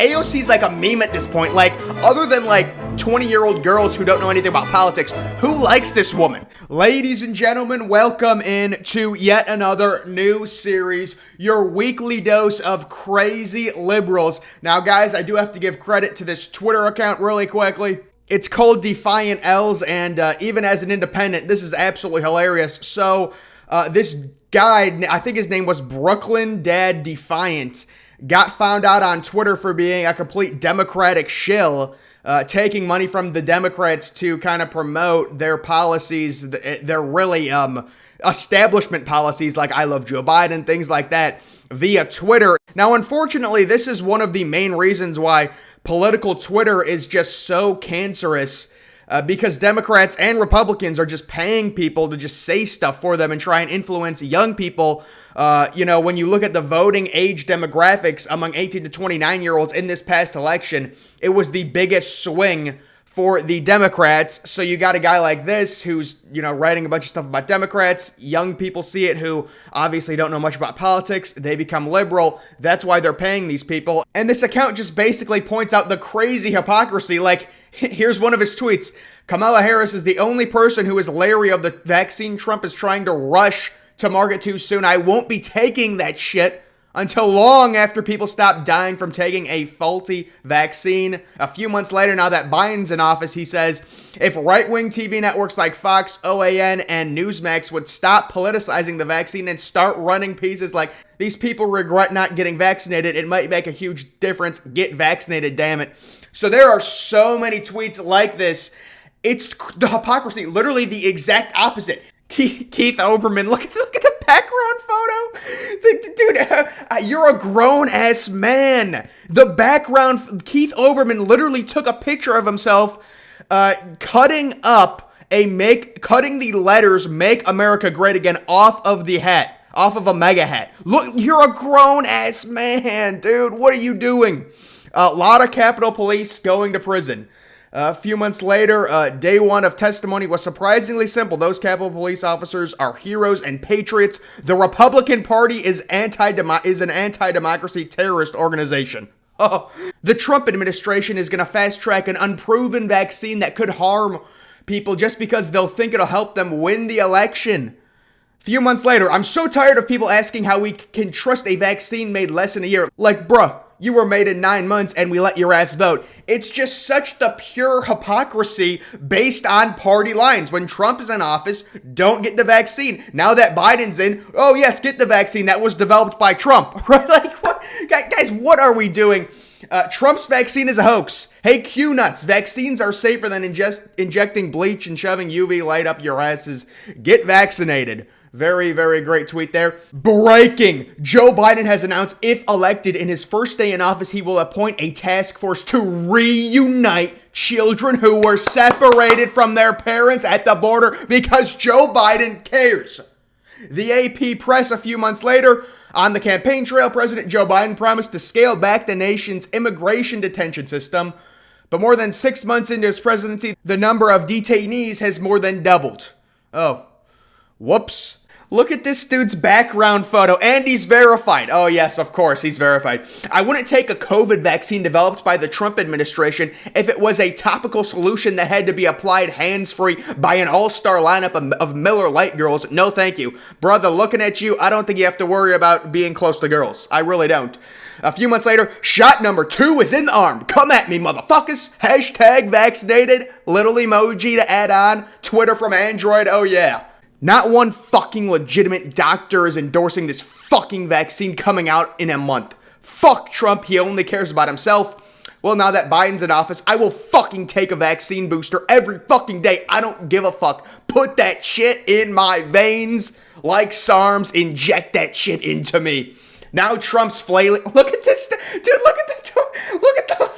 AOC is like a meme at this point. Like, other than like 20-year-old girls who don't know anything about politics, who likes this woman? Ladies and gentlemen, welcome in to yet another new series, your weekly dose of crazy liberals. Now, guys, I do have to give credit to this Twitter account really quickly. It's called Defiant L's, and even as an independent, this is absolutely hilarious. So, this guy, I think his name was Brooklyn Dad Defiant, got found out on Twitter for being a complete Democratic shill, taking money from the Democrats to kind of promote their policies. They're really establishment policies like I love Joe Biden, things like that, via Twitter. Now, unfortunately, this is one of the main reasons why political Twitter is just so cancerous, because Democrats and Republicans are just paying people to just say stuff for them and try and influence young people. When you look at the voting age demographics among 18 to 29-year-olds in this past election, it was the biggest swing for the Democrats. So you got a guy like this who's, writing a bunch of stuff about Democrats. Young people see it who obviously don't know much about politics. They become liberal. That's why they're paying these people. And this account just basically points out the crazy hypocrisy. Like, here's one of his tweets. Kamala Harris is the only person who is leery of the vaccine Trump is trying to rush to market too soon. I won't be taking that shit until long after people stop dying from taking a faulty vaccine. A few months later, now that Biden's in office, he says, if right-wing TV networks like Fox, OAN, and Newsmax would stop politicizing the vaccine and start running pieces like, these people regret not getting vaccinated, it might make a huge difference. Get vaccinated, damn it. So there are so many tweets like this. It's the hypocrisy, literally the exact opposite. Keith Olbermann, look at the background photo. Dude, you're a grown-ass man. The background, Keith Olbermann literally took a picture of himself cutting the letters "Make America Great Again" off of the hat, off of a MAGA hat. Look, you're a grown-ass man, dude. What are you doing? A lot of Capitol Police going to prison. A few months later, day one of testimony was surprisingly simple. Those Capitol Police officers are heroes and patriots. The Republican Party is an anti-democracy terrorist organization. Oh. The Trump administration is going to fast-track an unproven vaccine that could harm people just because they'll think it'll help them win the election. A few months later, I'm so tired of people asking how we can trust a vaccine made less than a year. Like, bruh, you were made in 9 months and we let your ass vote. It's just such the pure hypocrisy based on party lines. When Trump is in office, don't get the vaccine. Now that Biden's in, oh yes, get the vaccine that was developed by Trump. Right? Like, what? Guys, what are we doing? Trump's vaccine is a hoax. Hey, Q-nuts, vaccines are safer than injecting bleach and shoving UV light up your asses. Get vaccinated. Very, very great tweet there. Breaking! Joe Biden has announced if elected in his first day in office, he will appoint a task force to reunite children who were separated from their parents at the border because Joe Biden cares. The AP Press a few months later, on the campaign trail, President Joe Biden promised to scale back the nation's immigration detention system. But more than 6 months into his presidency, the number of detainees has more than doubled. Oh, whoops. Look at this dude's background photo, and he's verified. Oh yes, of course, he's verified. I wouldn't take a COVID vaccine developed by the Trump administration if it was a topical solution that had to be applied hands-free by an all-star lineup of Miller Lite girls. No thank you. Brother, looking at you, I don't think you have to worry about being close to girls. I really don't. A few months later, shot number 2 is in the arm. Come at me, motherfuckers. Hashtag vaccinated. Little emoji to add on. Twitter from Android. Oh yeah. Not one fucking legitimate doctor is endorsing this fucking vaccine coming out in a month. Fuck Trump, he only cares about himself. Well, now that Biden's in office, I will fucking take a vaccine booster every fucking day. I don't give a fuck. Put that shit in my veins like SARMs. Inject that shit into me. Now Trump's flailing. Look at this. Dude, look at that. Look at the...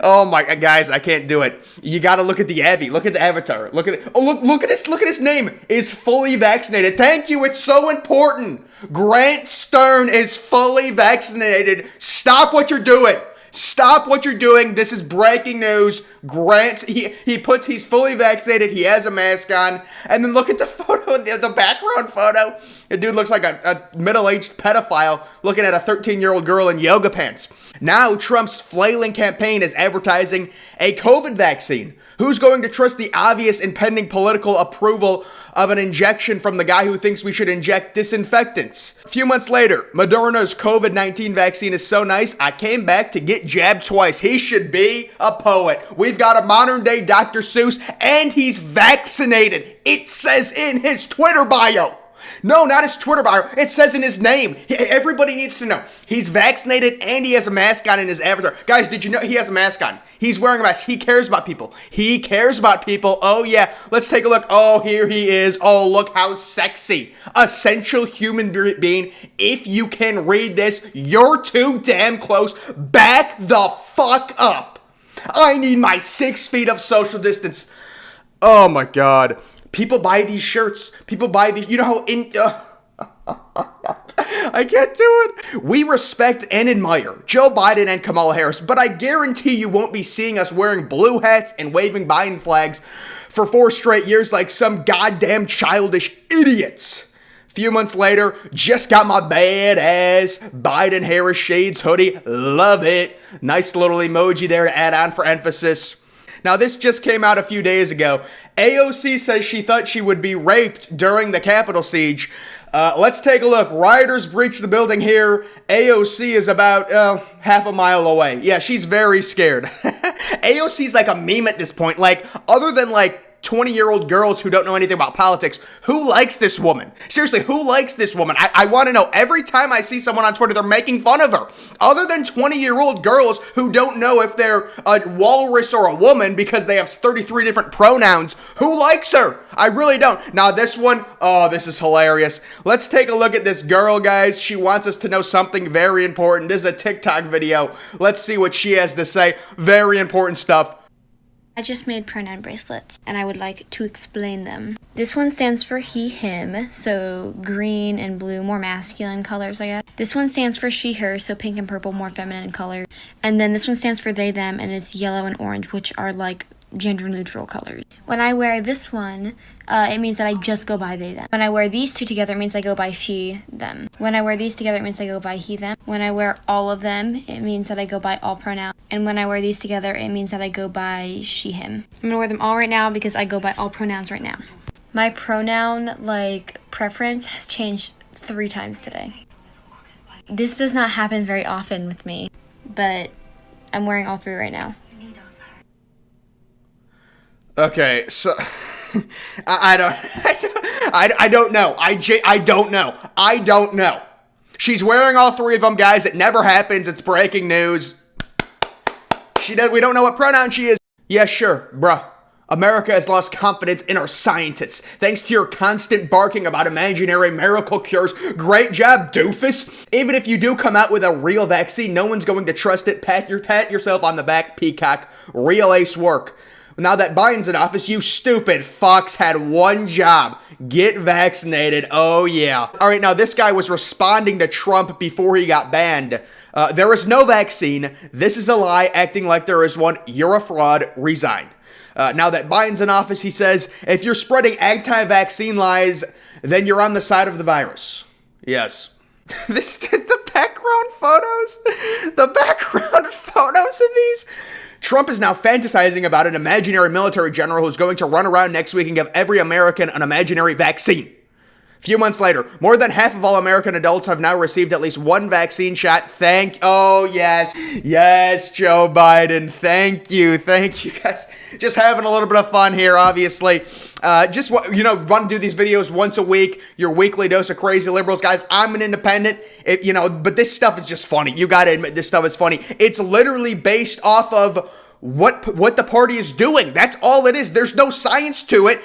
Oh my God, guys, I can't do it. You gotta look at the Abby. Look at the avatar. Look at it. Oh, look at this. Look at his name. Is fully vaccinated. Thank you. It's so important. Grant Stern is fully vaccinated. Stop what you're doing. Stop what you're doing. This is breaking news. Grant, he's fully vaccinated. He has a mask on. And then look at the photo, the background photo. The dude looks like a middle-aged pedophile looking at a 13-year-old girl in yoga pants. Now Trump's flailing campaign is advertising a COVID vaccine. Who's going to trust the obvious impending political approval of an injection from the guy who thinks we should inject disinfectants? A few months later, Moderna's COVID-19 vaccine is so nice, I came back to get jabbed twice. He should be a poet. We've got a modern-day Dr. Seuss, and he's vaccinated. It says in his Twitter bio. No, not his Twitter bio. It says in his name. Everybody needs to know. He's vaccinated and he has a mask on in his avatar. Guys, did you know he has a mask on? He's wearing a mask. He cares about people. He cares about people. Oh, yeah. Let's take a look. Oh, here he is. Oh, look how sexy. Essential human being. If you can read this, you're too damn close. Back the fuck up. I need my 6 feet of social distance. Oh, my God. People buy these shirts. People buy these. You know how I can't do it. We respect and admire Joe Biden and Kamala Harris, but I guarantee you won't be seeing us wearing blue hats and waving Biden flags for 4 straight years like some goddamn childish idiots. A few months later, just got my badass Biden Harris shades hoodie. Love it. Nice little emoji there to add on for emphasis. Now, this just came out a few days ago. AOC says she thought she would be raped during the Capitol siege. Let's take a look. Rioters breached the building here. AOC is about half a mile away. Yeah, she's very scared. AOC's like a meme at this point. Like, other than like 20-year-old girls who don't know anything about politics, who likes this woman? Seriously, who likes this woman? I want to know. Every time I see someone on Twitter, they're making fun of her. Other than 20-year-old girls who don't know if they're a walrus or a woman because they have 33 different pronouns, who likes her? I really don't. Now this one, oh, this is hilarious. Let's take a look at this girl, guys. She wants us to know something very important. This is a TikTok video. Let's see what she has to say. Very important stuff. I just made pronoun bracelets, and I would like to explain them. This one stands for he, him, so green and blue, more masculine colors, I guess. This one stands for she, her, so pink and purple, more feminine colors. And then this one stands for they, them, and it's yellow and orange, which are like gender-neutral colors. When I wear this one, it means that I just go by they, them. When I wear these two together, it means I go by she, them. When I wear these together, it means I go by he, them. When I wear all of them, it means that I go by all pronouns. And when I wear these together, it means that I go by she, him. I'm gonna wear them all right now because I go by all pronouns right now. My pronoun, preference has changed 3 times today. This does not happen very often with me, but I'm wearing all 3 right now. Okay, so I don't know. I don't know. She's wearing all 3 of them, guys. It never happens. It's breaking news. We don't know what pronoun she is. Yeah, sure, bruh. America has lost confidence in our scientists. Thanks to your constant barking about imaginary miracle cures. Great job, doofus. Even if you do come out with a real vaccine, no one's going to trust it. Pat yourself on the back, peacock. Real ace work. Now that Biden's in office, you stupid fucks had one job. Get vaccinated. Oh, yeah. All right, now this guy was responding to Trump before he got banned. There is no vaccine. This is a lie, acting like there is one. You're a fraud. Resign. Now that Biden's in office, he says, if you're spreading anti-vaccine lies, then you're on the side of the virus. Yes. The background photos of these. Trump is now fantasizing about an imaginary military general who's going to run around next week and give every American an imaginary vaccine. A few months later, more than half of all American adults have now received at least one vaccine shot. Oh, yes. Yes, Joe Biden. Thank you guys. Just having a little bit of fun here, obviously. Want to do these videos once a week, your weekly dose of crazy liberals. Guys, I'm an independent, but this stuff is just funny. You got to admit this stuff is funny. It's literally based off of what the party is doing. That's all it is. There's no science to it.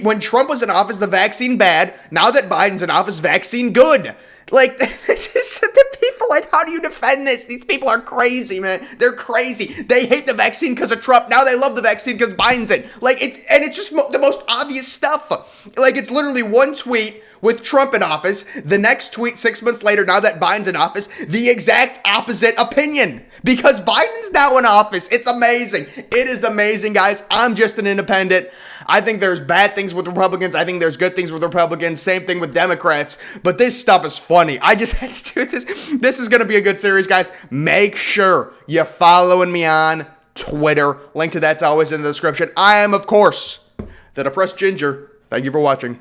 When Trump was in office, the vaccine bad. Now that Biden's in office, vaccine good. This is the people, how do you defend this? These people are crazy, man. They're crazy. They hate the vaccine because of Trump. Now they love the vaccine because Biden's in. And it's just the most obvious stuff. It's literally one tweet with Trump in office. The next tweet 6 months later, now that Biden's in office, the exact opposite opinion. Because Biden's now in office. It's amazing. It is amazing, guys. I'm just an independent. I think there's bad things with Republicans. I think there's good things with Republicans. Same thing with Democrats. But this stuff is funny. I just had to do this. This is going to be a good series, guys. Make sure you're following me on Twitter. Link to that's always in the description. I am, of course, the Depressed Ginger. Thank you for watching.